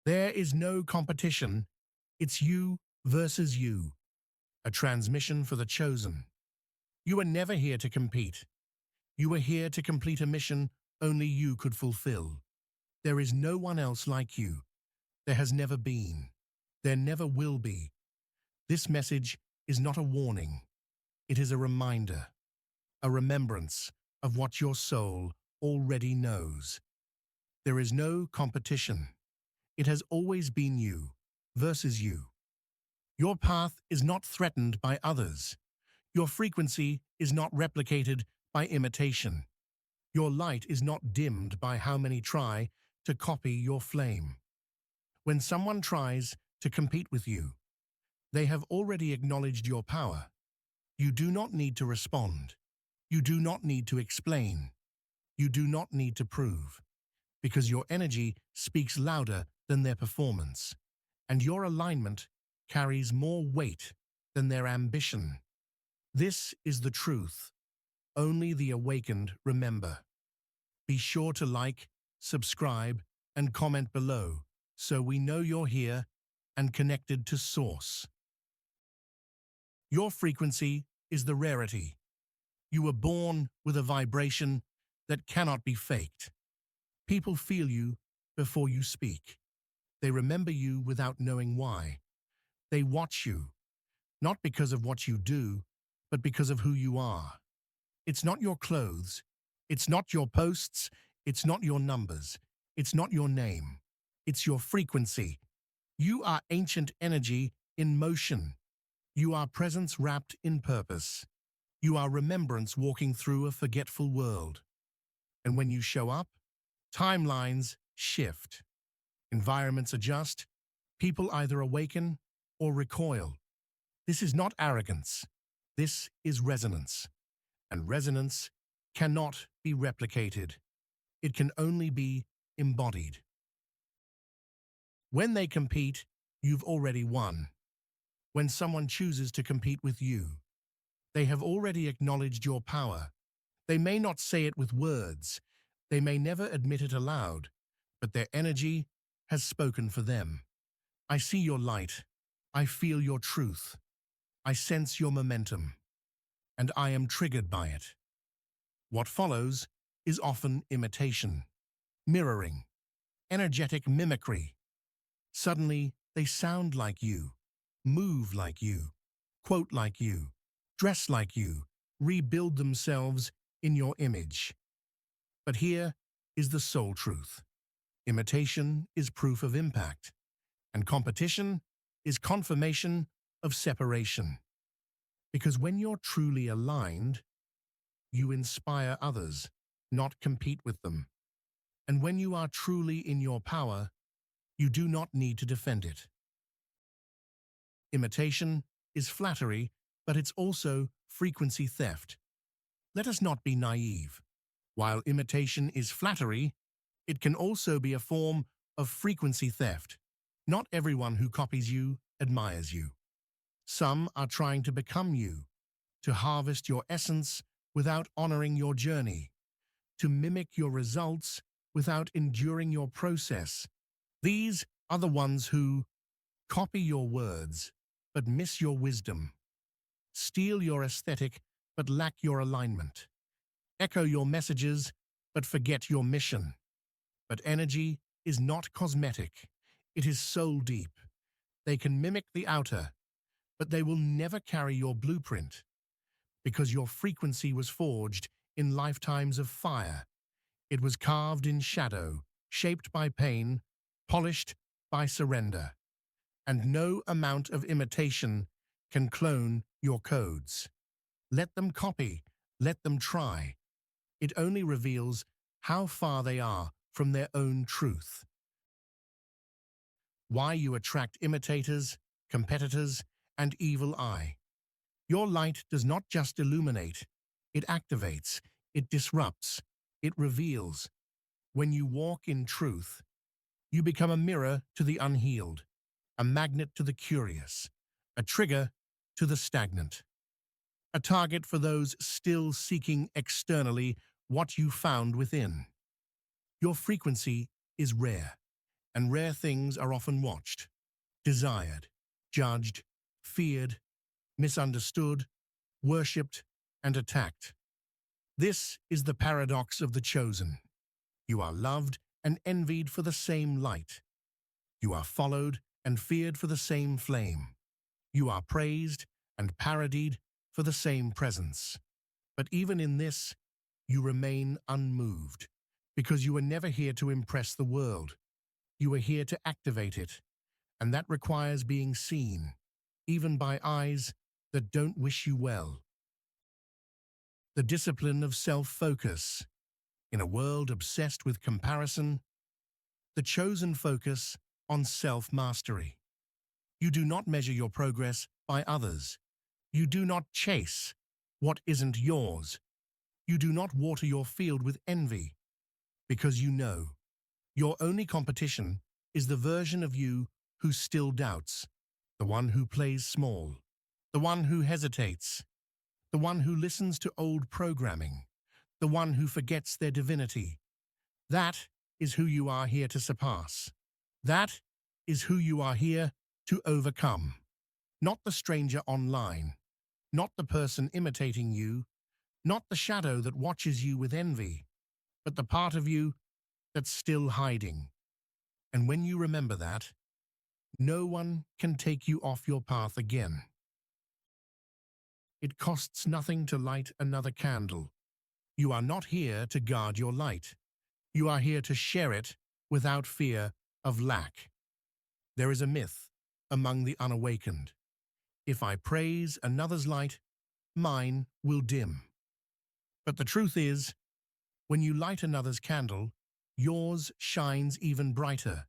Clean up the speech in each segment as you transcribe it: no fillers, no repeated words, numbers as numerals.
There is no competition. It's you versus you. A transmission for the chosen. You are never here to compete. You are here to complete a mission only you could fulfill. There is no one else like you. There has never been. There never will be. This message is not a warning. It is a reminder, a remembrance of what your soul already knows. There is no competition. It has always been you versus you. Your path is not threatened by others. Your frequency is not replicated by imitation. Your light is not dimmed by how many try to copy your flame. When someone tries to compete with you, they have already acknowledged your power. You do not need to respond. You do not need to explain. You do not need to prove, because your energy speaks louder than their performance, and your alignment carries more weight than their ambition. This is the truth. Only the awakened remember. Be sure to like, subscribe, and comment below so we know you're here and connected to Source. Your frequency is the rarity. You were born with a vibration that cannot be faked. People feel you before you speak. They remember you without knowing why. They watch you, not because of what you do, but because of who you are. It's not your clothes. It's not your posts. It's not your numbers. It's not your name. It's your frequency. You are ancient energy in motion. You are presence wrapped in purpose. You are remembrance walking through a forgetful world. And when you show up, timelines shift. Environments adjust. People either awaken or recoil. This is not arrogance. This is resonance. And resonance cannot be replicated. It can only be embodied. When they compete, you've already won. When someone chooses to compete with you, they have already acknowledged your power. They may not say it with words. They may never admit it aloud, but their energy has spoken for them. I see your light. I feel your truth. I sense your momentum, and I am triggered by it. What follows is often imitation, mirroring, energetic mimicry. Suddenly, they sound like you, move like you, quote like you, dress like you, rebuild themselves in your image. But here is the soul truth. Imitation is proof of impact, and competition is confirmation of separation. Because when you're truly aligned, you inspire others, not compete with them. And when you are truly in your power, you do not need to defend it. Imitation is flattery, but it's also frequency theft. Let us not be naive. While imitation is flattery, it can also be a form of frequency theft. Not everyone who copies you admires you. Some are trying to become you, to harvest your essence without honoring your journey, to mimic your results without enduring your process. These are the ones who copy your words but miss your wisdom, steal your aesthetic but lack your alignment, echo your messages but forget your mission. But energy is not cosmetic. It is soul deep. They can mimic the outer, but they will never carry your blueprint, because your frequency was forged in lifetimes of fire. It was carved in shadow, shaped by pain, polished by surrender. And no amount of imitation can clone your codes. Let them copy, let them try. It only reveals how far they are from their own truth. Why you attract imitators, competitors, and evil eye. Your light does not just illuminate, it activates, it disrupts, it reveals. When you walk in truth, you become a mirror to the unhealed, a magnet to the curious, a trigger to the stagnant, a target for those still seeking externally what you found within. Your frequency is rare. and rare things are often watched, desired, judged, feared, misunderstood, worshipped, and attacked. This is the paradox of the chosen. You are loved and envied for the same light. You are followed and feared for the same flame. You are praised and parodied for the same presence. But even in this, you remain unmoved, because you are never here to impress the world. You are here to activate it, and that requires being seen, even by eyes that don't wish you well. The discipline of self-focus. In a world obsessed with comparison, the chosen focus on self-mastery. You do not measure your progress by others. You do not chase what isn't yours. You do not water your field with envy, because you know your only competition is the version of you who still doubts, the one who plays small, the one who hesitates, the one who listens to old programming, the one who forgets their divinity. That is who you are here to surpass. That is who you are here to overcome. Not the stranger online, not the person imitating you, not the shadow that watches you with envy, but the part of you that's still hiding. And when you remember that, no one can take you off your path again. It costs nothing to light another candle. You are not here to guard your light. You are here to share it without fear of lack. There is a myth among the unawakened. If I praise another's light, mine will dim. But the truth is, when you light another's candle, yours shines even brighter.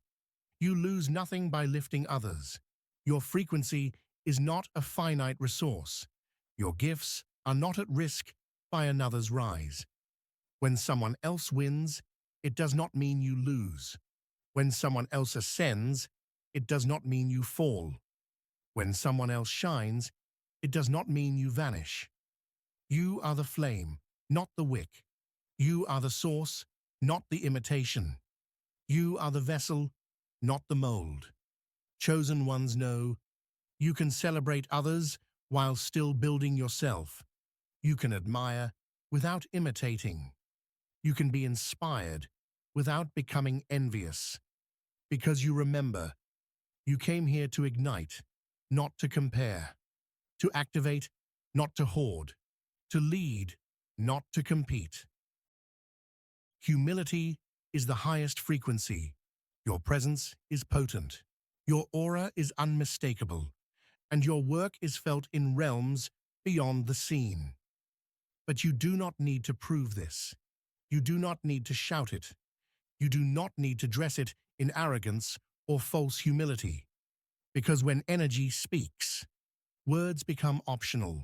You lose nothing by lifting others. Your frequency is not a finite resource. Your gifts are not at risk by another's rise. When someone else wins, it does not mean you lose. When someone else ascends, it does not mean you fall. When someone else shines, it does not mean you vanish. You are the flame, not the wick. You are the source, not the imitation. You are the vessel, not the mold. Chosen ones know you can celebrate others while still building yourself. You can admire without imitating. You can be inspired without becoming envious. Because you remember, you came here to ignite, not to compare, to activate, not to hoard, to lead, not to compete. Humility is the highest frequency. Your presence is potent. Your aura is unmistakable, and your work is felt in realms beyond the seen. But you do not need to prove this. You do not need to shout it. You do not need to dress it in arrogance or false humility. Because when energy speaks, words become optional.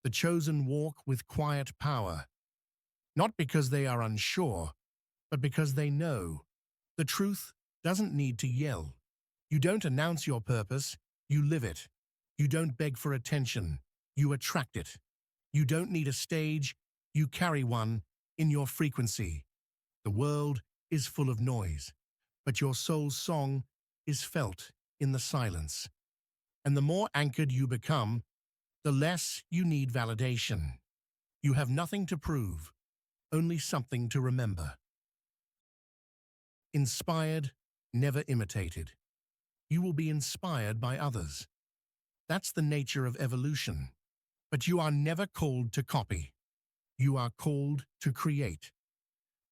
The chosen walk with quiet power, not because they are unsure, but because they know. The truth doesn't need to yell. You don't announce your purpose, you live it. You don't beg for attention, you attract it. You don't need a stage, you carry one in your frequency. The world is full of noise, but your soul's song is felt in the silence. And the more anchored you become, the less you need validation. You have nothing to prove, only something to remember. Inspired, never imitated. You will be inspired by others. That's the nature of evolution. But you are never called to copy. You are called to create.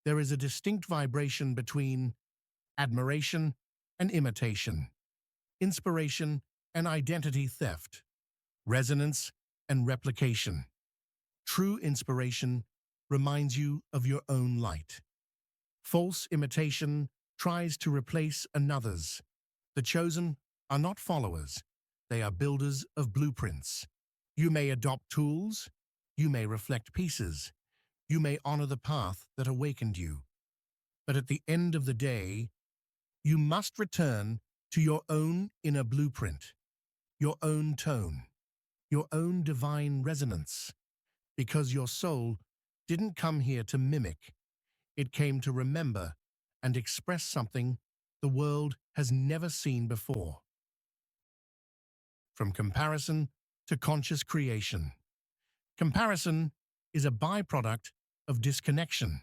There is a distinct vibration between admiration and imitation, inspiration and identity theft, resonance and replication. True inspiration reminds you of your own light. False imitation tries to replace another's. The chosen are not followers. They are builders of blueprints. You may adopt tools. You may reflect pieces. You may honor the path that awakened you. But at the end of the day, you must return to your own inner blueprint, your own tone, your own divine resonance, because your soul didn't come here to mimic. It came to remember and express something the world has never seen before. From comparison to conscious creation. Comparison is a byproduct of disconnection.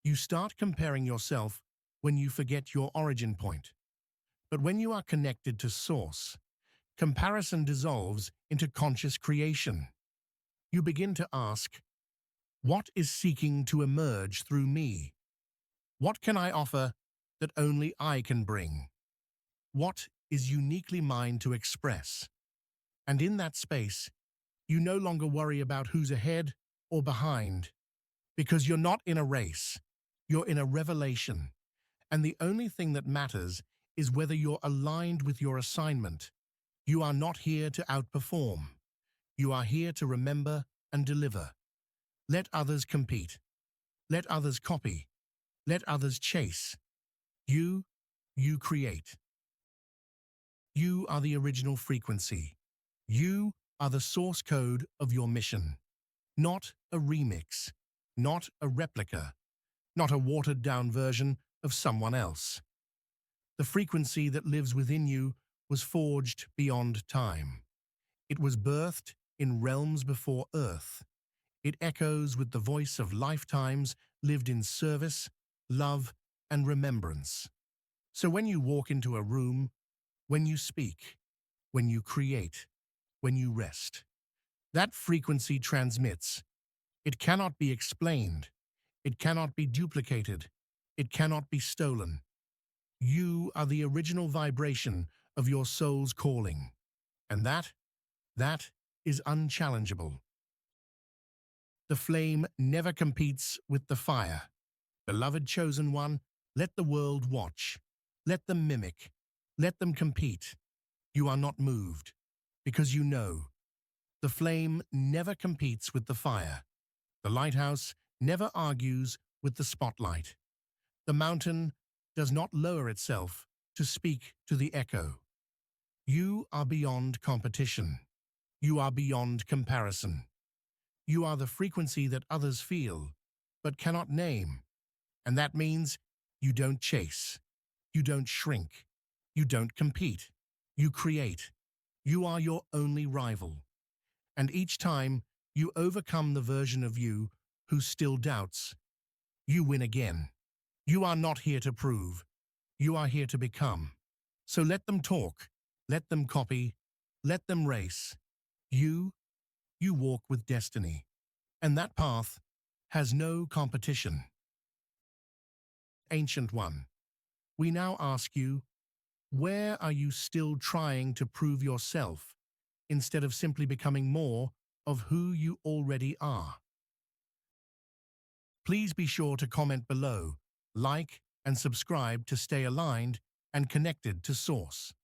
You start comparing yourself when you forget your origin point. But when you are connected to Source, comparison dissolves into conscious creation. You begin to ask, what is seeking to emerge through me? What can I offer that only I can bring? What is uniquely mine to express? And in that space, you no longer worry about who's ahead or behind, because you're not in a race, you're in a revelation. And the only thing that matters is whether you're aligned with your assignment. You are not here to outperform. You are here to remember and deliver. Let others compete. Let others copy. Let others chase. You create. You are the original frequency. You are the source code of your mission. Not a remix. Not a replica. Not a watered-down version of someone else. The frequency that lives within you was forged beyond time. It was birthed in realms before Earth. It echoes with the voice of lifetimes lived in service, love, and remembrance. So when you walk into a room, when you speak, when you create, when you rest, that frequency transmits. It cannot be explained. It cannot be duplicated. It cannot be stolen. You are the original vibration of your soul's calling. And that is unchallengeable. The flame never competes with the fire. Beloved chosen one, let the world watch. Let them mimic. Let them compete. You are not moved, because you know. The flame never competes with the fire. The lighthouse never argues with the spotlight. The mountain does not lower itself to speak to the echo. You are beyond competition. You are beyond comparison. You are the frequency that others feel, but cannot name. And that means you don't chase. You don't shrink. You don't compete. You create. You are your only rival. And each time you overcome the version of you who still doubts, you win again. You are not here to prove. You are here to become. So let them talk. Let them copy. Let them race. You walk with destiny. And that path has no competition. Ancient One, we now ask you, where are you still trying to prove yourself instead of simply becoming more of who you already are? Please be sure to comment below, like, and subscribe to stay aligned and connected to Source.